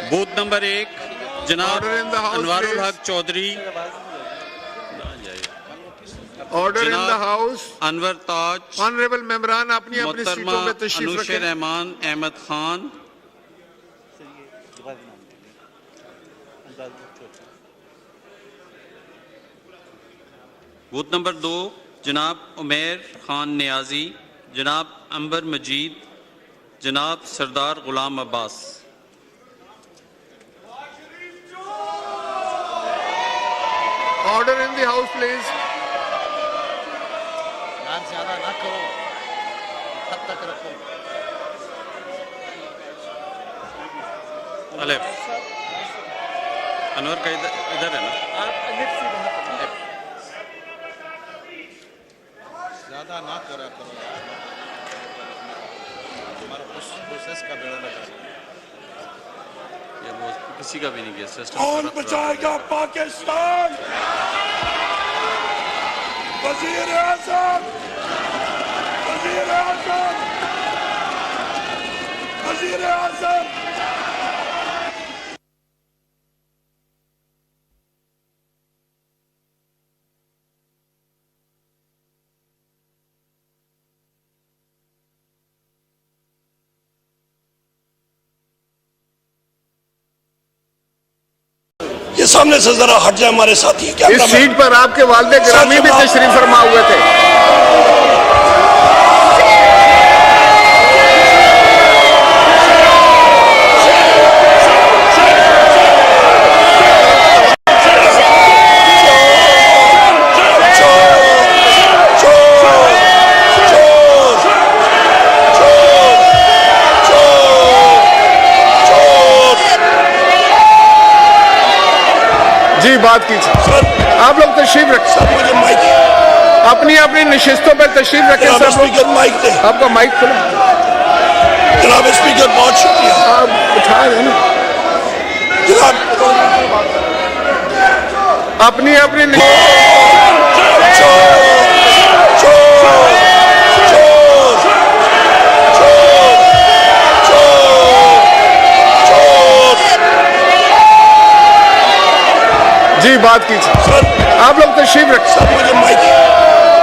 Booth number 1 जनाब Anwarul Haq Chaudhry, order in the house. Anwar Taj, honourable मेंबरान अपनी अपनी सीटों में तशरीफ अनुश रखें। रहमान अहमद खान, बूथ नंबर 2 जनाब उमेर खान नियाजी, जनाब अंबर मजीद, जनाब Sardar Ghulam Abbas. Order in the house please. ज्यादा ना करो, हद तक रखो। अलिफ अनवर का इधर है ना, ज्यादा ना करा करो यार, हमारा प्रोसेस का बेड़ा लगा। ये वो किसी का भी नहीं गया सिस्टम। कौन बचाएगा पाकिस्तान? वजीर आज़म, वजीर आज़म, वजीर आज़म। ये सामने से जरा हट जाए हमारे साथी। इस सीट पर आपके वालिद गिरामी भी तशरीफ फरमा हुए थे। जी बात कीजिए। आप लोग तशरीफ रखें, मुझे माइक अपनी अपनी नशिस्तों पर तशरीफ रखें। सब स्पीकर माइक दे। आपका माइक खुला। जनाब स्पीकर बहुत शुक्रिया। आप उठा रहे हैं ना, जनाब अपनी अपनी जी बात कीजिए। आप लोग तशरीफ रखें, मुझे माइक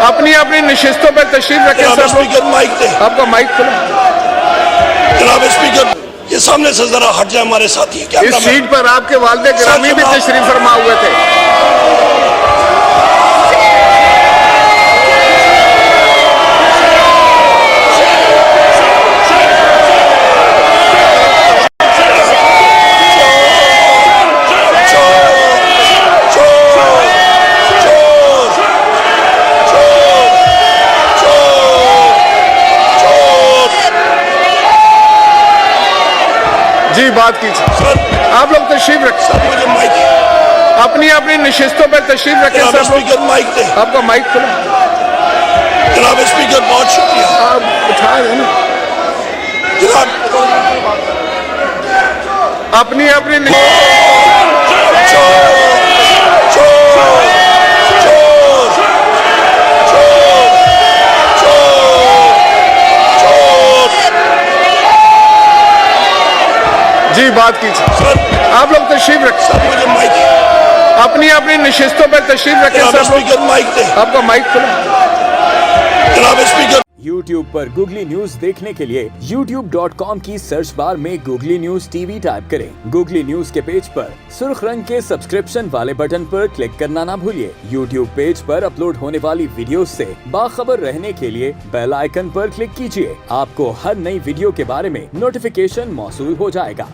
अपनी अपनी नशिस्तों पर तशरीफ रखें। सब स्पीकर माइक दे। आपका माइक खुला। जनाब स्पीकर ये सामने से जरा हट जाए हमारे साथी। इस सीट पर आपके वालिद गिरामी भी तशरीफ फरमा हुए थे। जी बात कीजिए। आप लोग तशरीफ रखें, मुझे माइक अपनी अपनी नशिस्तों पर तशरीफ रखें। सब स्पीकर माइक दे। आपका माइक खुला। जनाब स्पीकर बहुत शुक्रिया। आप उठा रहे हैं ना, जनाब अपनी अपनी जी बात कीजिए। आप लोग तशरीफ रखें, मुझे माइक अपनी अपनी नशिस्तों पर तशरीफ रखें। सब स्पीकर माइक दे। आपका माइक खुला। जनाब स्पीकर YouTube पर गूगली न्यूज देखने के लिए youtube.com की सर्च बार में गूगली न्यूज टीवी टाइप करें। गूगली न्यूज के पेज पर सुर्ख रंग के सब्सक्रिप्शन वाले बटन पर क्लिक करना ना भूलिए। YouTube पेज पर अपलोड होने वाली वीडियो से बाखबर रहने के लिए बेल आइकन पर क्लिक कीजिए। आपको हर नई वीडियो के बारे में नोटिफिकेशन मौसूल हो जाएगा।